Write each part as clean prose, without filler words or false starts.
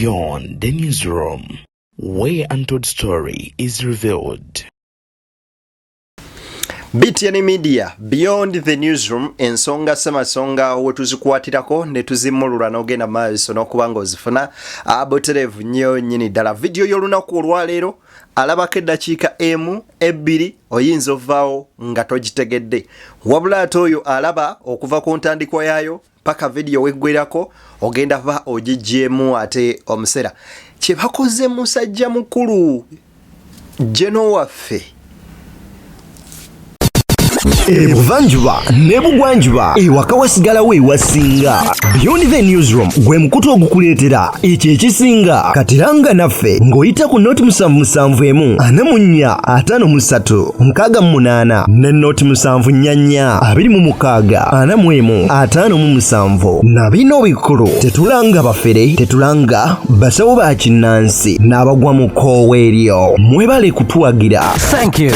Beyond the newsroom, where untold story is revealed. BTN Media, Beyond the Newsroom, ensonga semasonga wetuzikwatirako ne tuzimulula n'ogenda maaso n'okubanga ozifuna aboterevu nnyo nnyini ddala. Video y'olunaku olwaleero alabako eddakiika emu ebbiri oyinza ovaawo nga togitegedde, wabula ate oyo alaba okuva ku ntandikwa yaayo paka video weggwerako ogenda va ogiggyemu ate omusera. Kyebakoze musajja mukulu jeno waffe Ebuvanjuba nebugwanjuba ewaka wasigalawo ewasinga. Beyond the Newsroom gwe mukutu ogukuleetera ekyo ekisinga. Katiranga naffe ng'oyita ku noti 771 44 53 ne noti 744 26 45 na bino bikulu. Tetulanga bafere, tetulanga basawo ba kinnansi n'abagwa mu koowa eryo. Mwebale kutuwagira. Thank you.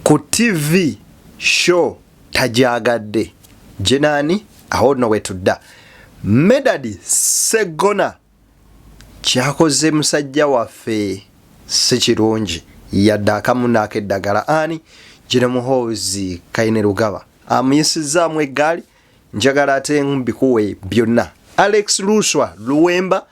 ku TV show tajagadde jenani aho no wetudda Medadi Segona kyakoze musajja waffe sekirungi yadda akamuna akeddagala ani jene Muhoozi kaine rugaba amuyisizaamu eggaali njagala ate mbikuwe byonna. Alex Luswa Luwemba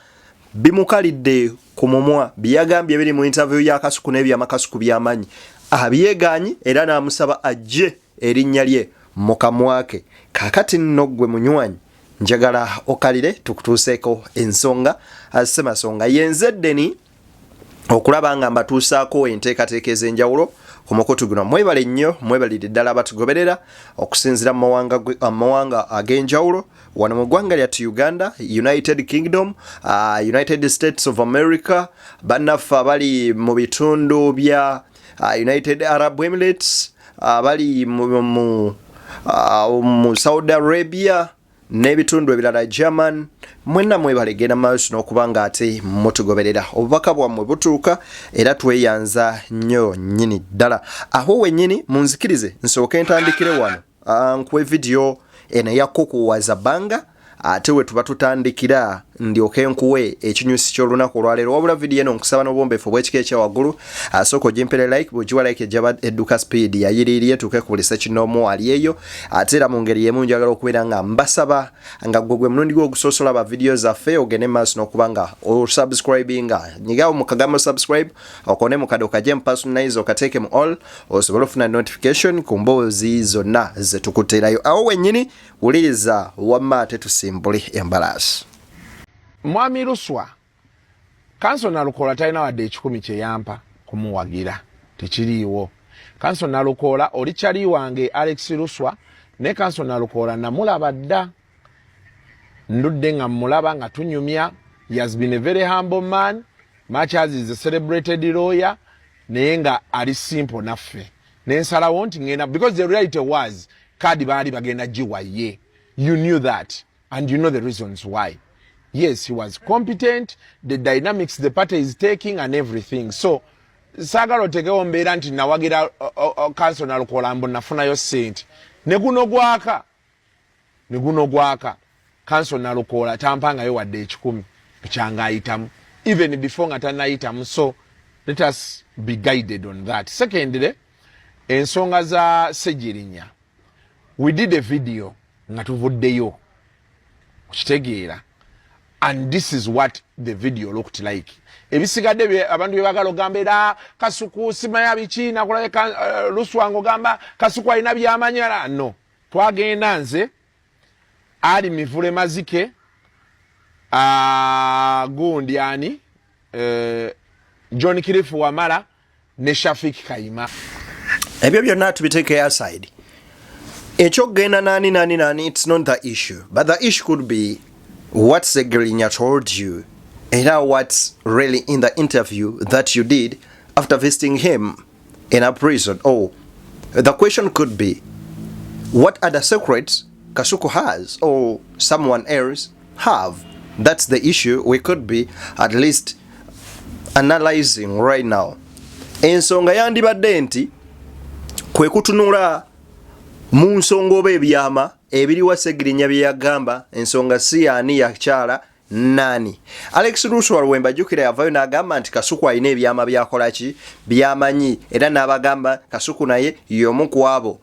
bimukalidde ku mumwa byagambye biri mu interview ya Kasuku n'ebyamakasuku byamanyi abyeganyi era namusaba ajje erinnya lye mu kamwake. Kakati nno gwe munywanyi njagala okalire tukutuuseeko ensonga semasonga yenzeddeni okulaba nga mbatuusaako enteekateeka ez'enjawulo ku mukutu guno. Mwebale nnyo, mwebalire ddala abatugoberera okusinzira mu mawanga ag'enjawulo wano mu ggwanga lyattu Uganda, United Kingdom, United States of America, bannaffe abali mu bitundu bya United Arab Emirates, abali mu Saudi Arabia n'ebitundu ebirala German, mwenna mwebalegera maaso n'okubanga ate mutugoberera obubaka bwammwe butuuka era tweyanza nnyo nnyini ddala. Aho wennyini munzikirize nsooke ntandikire wano nkwe video eno yakukuwaza banga ate we tuba tutandikira ndyoke nkuwe ekinyusi ky'olunaku olwaleero. Wabula video eno nkusaba n'obwombeefu bw'ekika ekya waggulu asooka ogimpere like bw'ogiwa like ejjaba edduka speed yayiriiriye tuuke ku buli sekinoomu ali eyo. Ate era mu ngeri y'emu njagala okubeera nga mbasaba nga gwe mulundi gwe ogusoosola ba video zaffe ogende maaso n'okuba nga osubscribinga. Nyigawo mu kagambo subscribe okone mu kado kajje mu personalize okateeke mu all osobola ofuna notification ku mboozi zonna ze tukuteerayo. Awo wennyini wuliriza wamma ate tusimbule embalaasi. Mwami Luswa kanso nalukola talina wadde 10 kye yampa kumuwagira tekiriiwo. Kanso nalukola oli kyali wange Alex Luswa ne kanso nalukola namulaba dda ndudde nga mulaba nga tunyumya. He has been a very humble man, much as is a celebrated lawyer, naye nga ali simple naffe nensalawo nti ngenda because the reality was kadi baali bagenda giwa ye. You knew that and you know the reasons why. Yes, he was competent, the dynamics the party is taking and everything. So, sagalo tekewo mbeera nti nawagira kanso nalukola mbu nafunayo sente. Neguno gwaka. Kanso nalukola tampangayo wadde 10 kyanga ayitamu. Even before nga tanayitamu. So, let us be guided on that. Secondly, ensonga za Sejirinya. We did a video nga tuvuddeyo. Kitegeera. And this is what the video looked like. Ebisigadde abantu bebagala ogambera Kasuku simaya bichina kula Luswa ngogamba Kasuku alina byamanyala. No. Twagenda nze ali mivule mazike gundi ani John Kirifu Wamala ne Shafik Kaima. Ebyo byonna tubiteeke aside. Ekyogenda nani, it's not the issue. But the issue could be what Segirinya told you and what's really in the interview that you did after visiting him in a prison. Oh, the question could be, what other secrets Kasuku has or someone else have? That's the issue we could be at least analyzing right now. Ensonga yandibadde nti kwe kutunula mu nsonga oba ebyama ebiriwa Segirinya bye yagamba ensonga si ani yakyala nani. Alex Luswa Lwemba jukira yavayo n'agamba nti Kasuku alina ebyama byakola ki byamanyi era n'abagamba Kasuku naye y'omu ku abo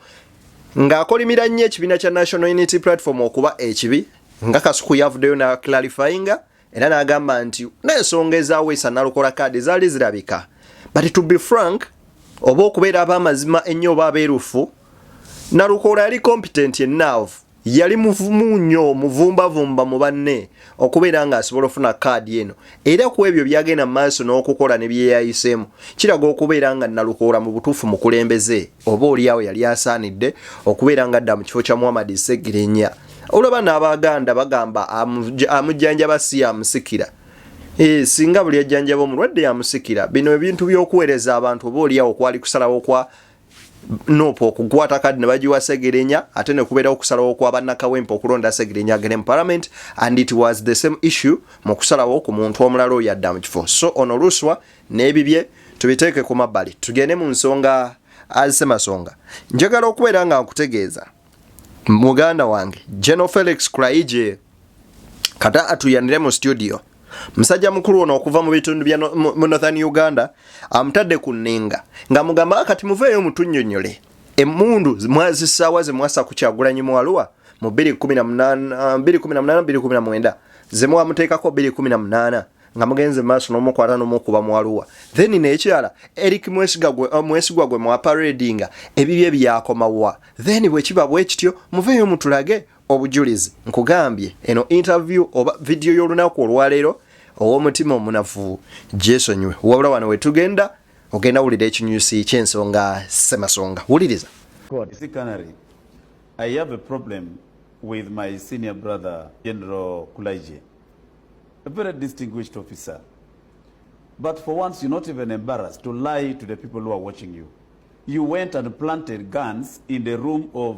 ng'akolimira nnyo ekibiina kya National Unity Platform okuba ekibi nga Kasuku yavuddeyo na clarifyinga era n'agamba nti n'ensonga ezaweesa Nalukola kaadi zaali zirabika. But to be frank oba okubeera ab'amazima ennyo oba abeerufu Nalukola yali competent enough yali muvumu nnyo muvumbavumba mu banne okubeera nga asobola ofuna kaadi eno era ku ebyo byagenda maaso n'okukola ne byeyayiseemu kiraga okubeera nga Nalukola mu butuufu mukulembeze oba oliawo yali asaanidde okubeera nga adda mu kifo kya Muhammad Segirinya. Olaba n'Abaganda bagamba amujjanjaba si amusikira. Singa buli ajjanjaba omulwadde yamusikira. Bino ebintu by'okuweereza abantu oba oliawo kwali kusalawo kwa nopo okukwata kadi ne bagiwa Segirinya ate ne kubeera okusalawo kwa bannakawempe okulonda Segirinya agende mu parliament and it was the same issue mu kusalawo ku muntu omulala oyo adda mu kifo. So ono Luswa n'ebibye tubiteeke ku mabbali tugende mu nsonga azisemasonga. Njagala okubeera nga nkutegeeza muganda wange General Felix Kuraigye kata atuyanire mu studio musajja mukulu ono okuva mu bitundu bya Northern Uganda amutadde ku nninga nga mugamba kati muveeyo mutunnyonnyole emmundu mwazisaawa ze mwasa ku Kyagulanyi Muwalwa mu 2018 ze mwamuteekako 2018 nga mugenze maaso n'omukwata n'omukuba Muwalwa then n'ekyala Eric Mwesigwa gwe mwa paradinga ebibye byakomawa then bwe kiba bwe kityo muveeyo mutulage obujulizi nkugambye eno interview oba video y'olunaku olwaleero ow'omutima omunafu jesonywe wabula wano wetugenda ogenda wulira ekinyusi ky'ensonga semasonga wuliriza. I have a problem with my senior brother General Kuraigye, a very distinguished officer, but for once you're not even embarrassed to lie to the people who are watching you. You went and planted guns in the room of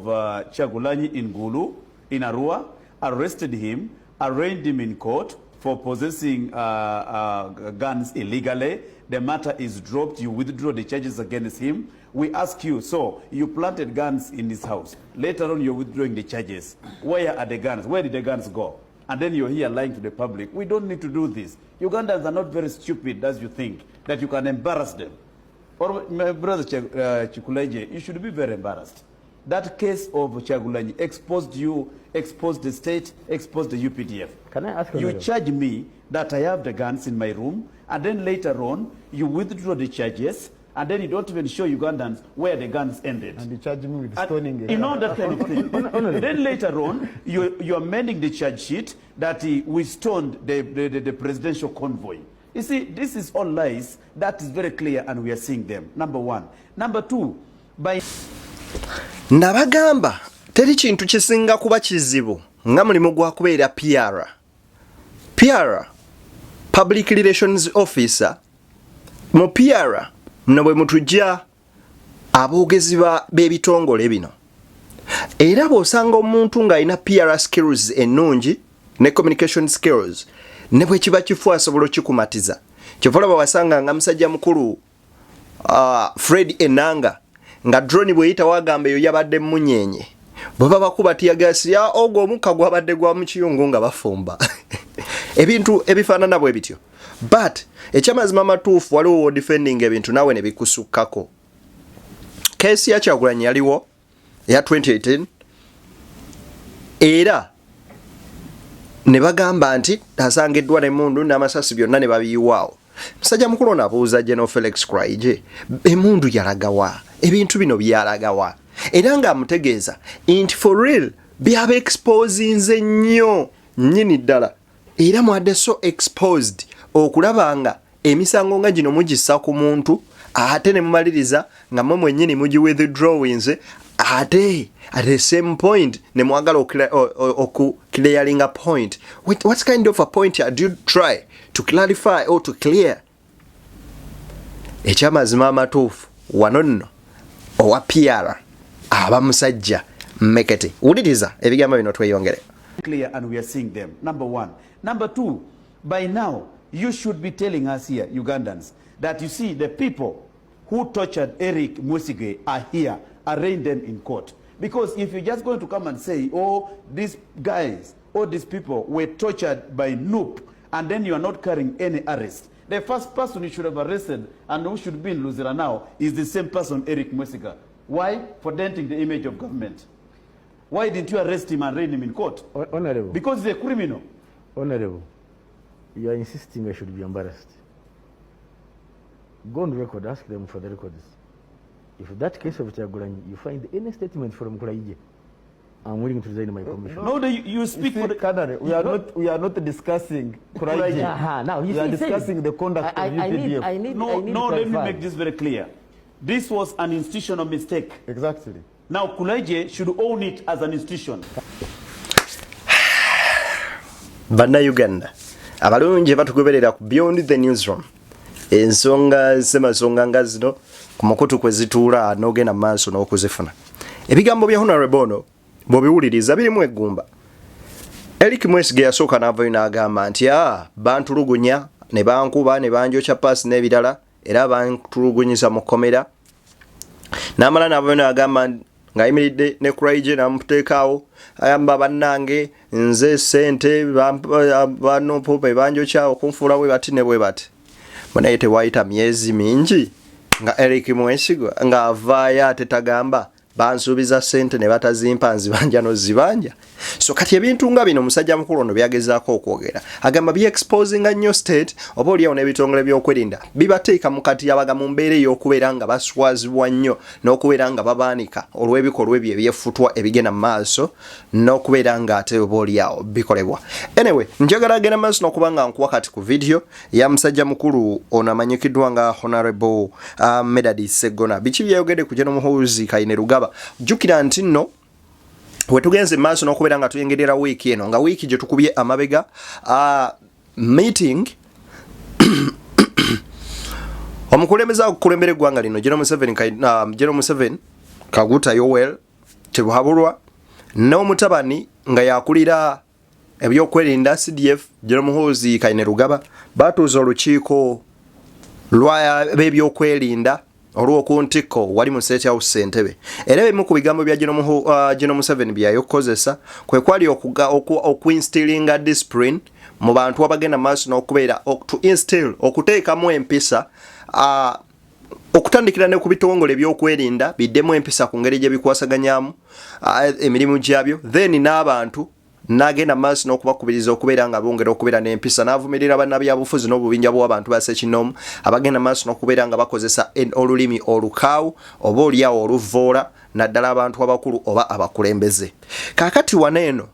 Kyagulanyi in Gulu in Arua, arrested him, arraigned him in court for possessing guns illegally. The matter is dropped. You withdraw the charges against him. We ask you, so you planted guns in his house. Later on, you're withdrawing the charges. Where are the guns? Where did the guns go? And then you're here lying to the public. We don't need to do this. Ugandans are not very stupid as you think, that you can embarrass them. Or my brother Kuraigye, you should be very embarrassed. That case of Kyagulanyi exposed you, exposed the state, exposed the UPDF. Can I ask you charge me that I have the guns in my room, and then later on, you withdraw the charges, and then you don't even show Ugandans where the guns ended. And you charge me with stoning. You know that kind of thing. Then later on, you're amending the charge sheet that we stoned the presidential convoy. You see, this is all lies. That is very clear, and we are seeing them. Number one. Number two, by... Nabagamba teri kintu kisinga kuba kizibu nga mulimu gwa kubeera PR Public Relations Officer mu PR mno bwe mutujja aboogezi b'ebitongole bino era bw'osanga omuntu ng'alina PR skills ennungi ne communication skills ne bwe kiba kifu asobola okikumatiza kyova olaba wasanga nga musajja mukulu Fred Enanga nga drone bweyita wagamba eyo yabadde munyenye baba bakuba tiyagasi ya ogwo omukka gwabadde gwa mu kiyungu nga bafumba ebintu ebifaanana bwe bityo but ekyamazima matuufu waliwo defending ebintu nawe ne bikusukkako kesi ya Kyagulanyi yaliwo ya 2018 era ne bagamba nti asangiddwa n'emmundu n'amasasi byonna ne babiyiwaawo. Musajja mukulu n'abuuza General Felix Kuraigye emmundu yalagawa ebintu bino byalagawa era ng'amutegeeza nti for real byaba exposinze nnyo nnyini ddala era mwadde so exposed okulaba nga emisango nga gino mugissa ku muntu ate ne mumaliriza nga mmwe mwennyini mugi withdrawings ate at the same point ne mwagala clearing a point. What kind of a point do you try to clarify or to clear? Ekyamazima amatuufu wano nno owa PR aba musajja mmekete wuliriza ebigambo bino tweyongere. Clear, and we are seeing them. Number one. Number two, by now you should be telling us here, Ugandans, that you see the people who tortured Eric Mwesigwe are here, arraigned them in court. Because if you're just going to come and say, oh, these guys, all these people were tortured by Noop, and then you are not carrying any arrest, the first person you should have arrested and who should be in Luzira now is the same person, Eric Mwesiga. Why? For denting the image of government. Why didn't you arrest him and arraign him in court? Honorable. Because he's a criminal. Honorable, you are insisting I should be embarrassed. Go on record, ask them for the records. If that case of Chagulanyi, you find any statement from Kuraigye, I'm willing to resign my commission. No, you speak for the... Canada, we are not discussing Kuraigye. Now, we are discussing the conduct of UPDF. I need let me clarify. make this very clear. This was an institutional mistake. Exactly. Now, Kuraigye should own it as an institution. Bannayuganda abalungi batugoberera ku Beyond the Newsroom ensonga semasonga nga zino ku mukutu kwe zituula n'ogenda mu maaso n'okuzifuna. Ebigambo bya Honorable Bono bw'obiwuliriza birimu eggumba. Eric Mwesiga yasooka n'avayo n'agamba nti bantulugunya ne bankuba ne banjokya paasi n'ebirala era bantulugunyisa mu kkomera. N'amala n'avayo n'agamba ng'ayimiridde ne Kuraigye n'amuteekaawo ayamba bannange nze ssente banopo be banjokya okunfuula bwe bati ne bwe bati. Munaye tewayita myezi mingi nga Eric Mwesiga ng'avaayo ate tagamba bansuubiza ssente ne batazimpa nzibanja n'ozibanja. So kati ebintu nga bino omusajja mukulu ono byagezaako okwogera agamba bye-exposinga nnyo state oba oliawo n'ebitongole by'okwerinda bibateeka mu kati abaga mu mbeera ey'okubeera nga baswazibwa nnyo n'okubeera nga babaanika olw'ebikolwa ebyo ebyefutwa ebigenda mu maaso n'okubeera nga ate oba oliawo bikolebwa. Anyway, njagala agenda mu maaso n'okuba nga nkuwa kati ku video ya musajja mukulu ono amanyikiddwa nga Honorable Medadi Segona. Biki byayogedde ku General Muhoozi Kainerugaba. Jjukira nti nno wetugenze maaso n'okubeera nga tuyengerera wiiki eno nga wiiki gye tukubye amabega meeting omukulembeze akukulembera eggwanga lino General Museveni Kaguta Yoweri Teruhabulwa n'omutabani nga yakulira ebyokwerinda CDF General Muhoozi Kainerugaba batuuza olukiiko lw'ebyokwerinda olw'okuntikko wali mu State House Ssentebe. Era ebimu ku bigambo bya General Museveni byayokozesa kwe kwali okuinstilinga discipline mu bantu abagenda maaso n'okubeera okuteekamu empisa okutandikira ne ku bitongole by'okwerinda biddemu empisa ku ngeri gye bikwasaganyamu emirimu gyabyo then n'abantu nagenda maaso n'okubakubiriza okubeera nga bongera okubeera n'empisa n'avumirira bannabyabufuzi n'obubinja bw'abantu ba Ssekinomu abagenda maaso n'okubeera nga bakozesa olulimi olukaawu oba oliawo oluvoola naddala abantu abakulu oba abakulembeze. Kaakati waneeno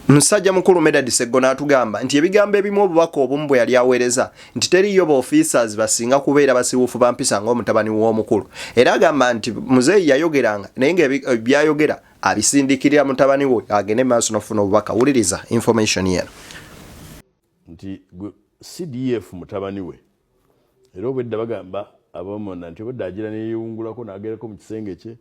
musajja mukulu Medadi Segona atugamba nti ebigambo ebimu obubaka obumu bwe yali aweereza nti teriyo ba officers basinga kubeera basiwufu bampisa ng'omutabani w'omukulu. Era agamba nti muzeeyi yayogeranga naye nga byayogera abisindikirira mutabani we agende maaso n'ofuna obubaka. Wuliriza information yeno nti CDF mutabani we era obwedda bagamba abamona nti obwedda agira neyewungulako n'agerako mu kisenge kye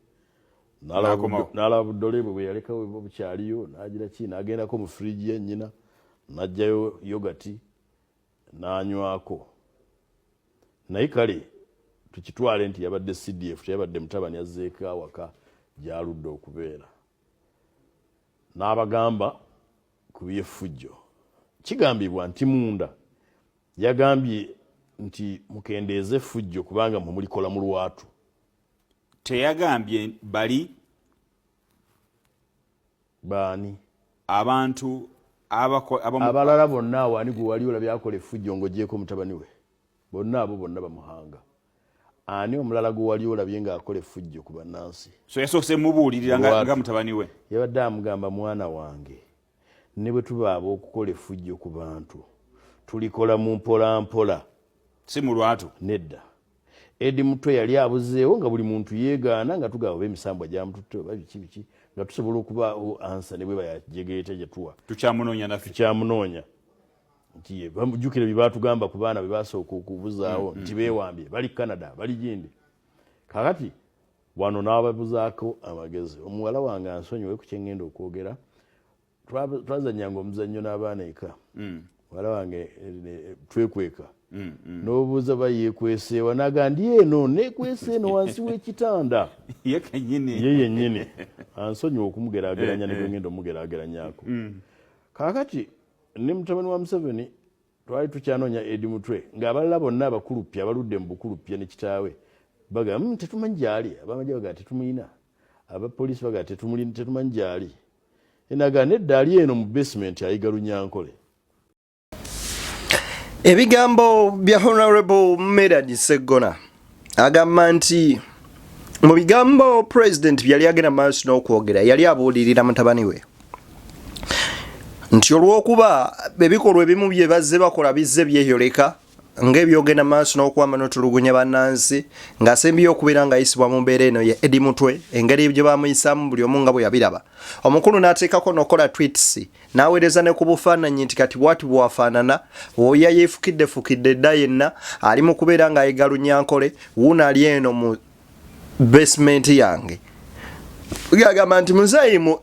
n'alaba buddole bwe yalekawo bukyaliyo n'agira ki n'agendako mu fridge ye nnyina n'ajjayo yogati n'anywako. Naye kale tukitwale nti yabadde CDF teyabadde mutabani azzeeko awaka gyaludde okubeera. N'abagamba ku by'effujjo kigambibwa nti munda yagambye nti mukendeeze effujjo kubanga mulikola mu lwatu. Teyagambye bali baani abantu abalala bonna wani gwe wali olabye akola effujjo ng'ogyeko mutabani we bonna abo bonna bamuhanga. Ani omulala gwe wali olabye ng'akola effujjo ku bannansi? So yasoose mubuulirira nga mutabani we yabadde amugamba mwana wange ne bwe tuba ab'okukola effujjo ku bantu tulikola mu mpolampola si mu lwatu. Nedda Edi Mutwe yali abuzeewo nga buli muntu yeegaana nga tugaba emisambwa gyamututte oba biki nga tusobola okuba ansa ne bwe bayajegeete gye tuwa tukyamunoonya naffe tukyamunoonya nti bamujjukire bye baatugamba ku baana bye basooka okubuzaawo nti beewambye bali Canada bali gindi. Kakati wano n'ababuzaako amagezi. Omuwala wange ansonyiwe ku kye ngenda okwogera twazannyanga omuzannyo n'abaana eka wala wange twekweka n'obuuza bayekweseewa naga ndi eno nekwese eno wansi w'ekitanda ye yennyini ansonyiwa okumugeraageranya ne gwe ngenda omugeraageraanyako kaakati ne mutabani wa Museveni twali tukyanoonya Edi Mutwe ng'abalala bonna abakulupya abaludde mu bukulupya ne kitaawe bagamba tetumanyi gyali abamagye bagaa tetumuyina abapoliisi bagaa tetumanyi gyali enaga nedda ali eno mu basement ayiga Lunyankole. Ebigambo bya Honorable Medadi Segona agamba nti mu bigambo President byali agenda maaso n'okwogera yali abuulirira mutabani we nti olw'okuba ebikolwa ebimu bye bazze bakola bizze byeyoleka ng'ebyogenda maaso n'okwama n'otulugunya bannansi ng'asembyeyo okubeera ng'ayisibwa mu mbeera eno ye Edi Mutwe engeri ebyo bamuyisaamu buli omu nga bwe yabiraba. Omukulu n'ateekako n'okola tweets n'aweereza ne ku bufaananyi nti kati bwati bwafaanana oya yeefukidde dda yenna ali mu kubeera ng'ayiga Lunyankole wuuno ali eno mu basement yange. Agamba nti muzayimu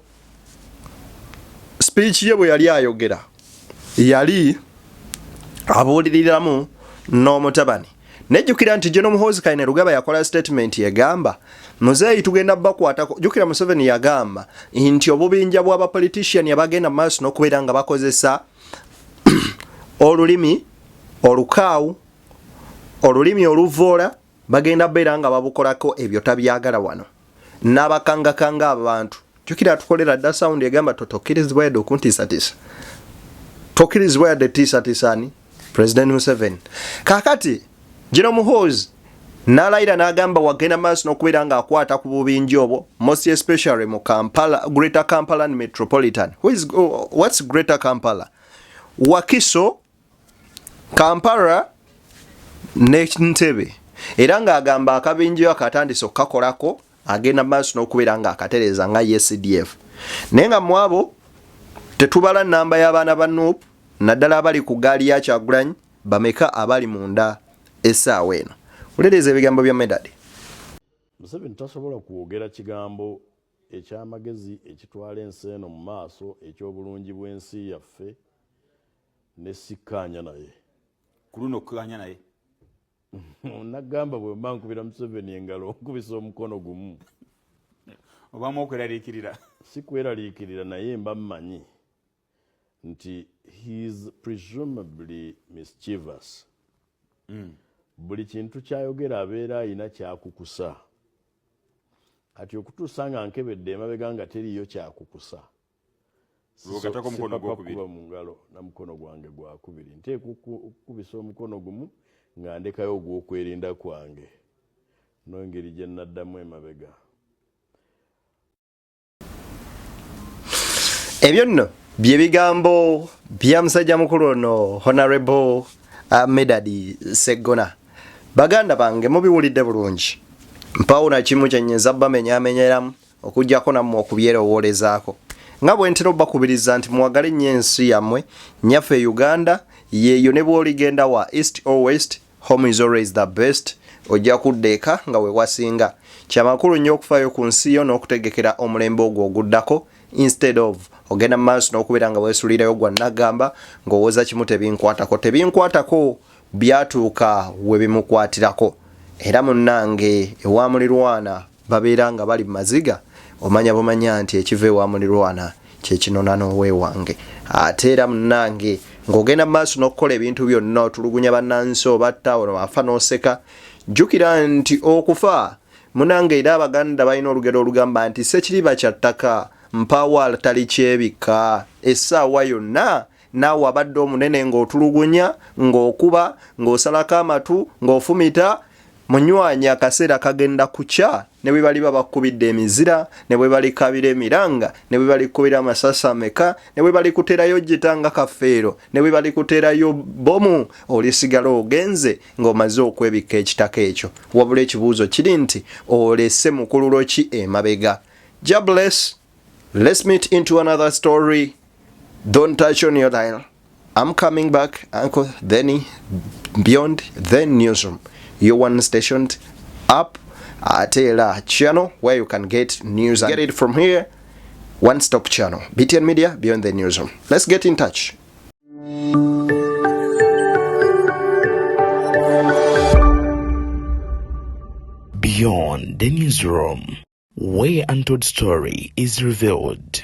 speech ye bwe yali ayogera yali abuuliriramu n'omutabani. Nejjukira nti General Muhoozi Kainerugaba yakola statement yagamba muzeeyi tugenda bakwatako. Jjukira Museveni yagamba nti obubinja bw'abapolitician abagenda maaso n'okubeera nga bakozesa olulimi olukaawu olulimi oluvoola bagenda beera nga babukolako ebyo tabyagala wano n'abakangakanga abantu. Jjukira atukolera dda sound yagamba totokirizibwa yadde okuntiisatiisa tokirizibwa yadde tiisatiisani President Museveni. Kakati General Muhoozi n'alayira n'agamba wagenda maaso n'okubeera ng'akwata ku bubinja obwo most especially mu Kampala, Greater Kampala and Metropolitan. What's Greater Kampala? Wakiso, Kampala ne Ntebe. Era ng'agamba akabinja akatandise okukakolako agenda maaso n'okubeera ng'akatereeza nga SDF. Naye nga mu abo tetubala nnamba y'abaana ba Nuupu naddala abali ku gaali ya Kyagulanyi bameka abali munda essaawa eno. Ulereza ebigambo bya Medadi. Museveni tasobola kwogera kigambo eky'amagezi ekitwala ensi eno mu maaso eky'obulungi bw'ensi yaffe ne sikkaanya naye. Ku luno okkaanya naye nagamba bwe mba nkubira Museveni engalo nkubisa omukono gumu obamu okweraliikirira. Si kweraliikirira naye mba mmanyi nti he is presumably mischievous. Buli kintu kyayogera abeera ayina kyakukusa. Kati okutuusa nga nkebedde emabega nga teriyo kyakukusa. Lwokatako mukono gwokubiri. Kuba mu ngalo na mukono gwange gwakubiri. Nteeka okukubisa omukono gumu nga ndekayo ogw'okwerinda kwange. N'engeri gye nnaddamu emabega. Ebyo nno bye bigambo bya musajja mukulu ono Honorable Medadi Segona. Baganda bange mubiwulidde bulungi. Mpawo na kimu kyennyeza bamenyamenyeramu okujjako nammwe okubyerowolezaako. Nga bwe ntera obbakubiriza nti muwagale nnyo ensi yammwe nnyaffe Uganda yeeyo ne bw'oligenda wa east or west home is always the best. Ojja kuddeeka nga we wasinga. Kyamakulu nnyo okufaayo ku nsi yo n'okutegekera omulembe ogwo oguddako instead of ogenda maaso n'okubeera nga weesuulirayo gwa nagamba ng'owooza kimu tebinkwatako byatuuka we bimukwatirako. Era munnange ewa mulirwana babeera nga bali maziga omanya bumanya nti ekiva ewa mulirwana kye kinona n'oweewange. Ate era munnange ng'ogenda maaso n'okukola ebintu byonna otulugunya bannansi obatta ono afa n'oseka. Jjukira nti okufa munnange era Abaganda balina olugero olugamba nti sekiriba kya ttaka mpawa tali kyebika. Essaawa yonna naawe abadde omunene ng'otulugunya ng'okuba ng'osalako amatu ng'ofumita munywanya akaseera kagenda kukya ne bwe bali babakubidde emizira ne bwe bali kabira emiranga ne bwe bali kubira amasasa ameka ne bwe bali kuterayo gitanga kafeero ne bwe bali kuterayo bomu olisigala ogenze ng'omaze okwebika ekitaka ekyo. Wabula ekibuuzo kiri nti olese mukululo ki emabega. God bless. Let's meet into another story. Don't touch on your dial. I'm coming back, Uncle Denny, beyond the newsroom. Your one stationed up at a channel where you can get news and get it from here. One stop channel. BTN Media, beyond the newsroom. Let's get in touch. Beyond the newsroom, where untold story is revealed.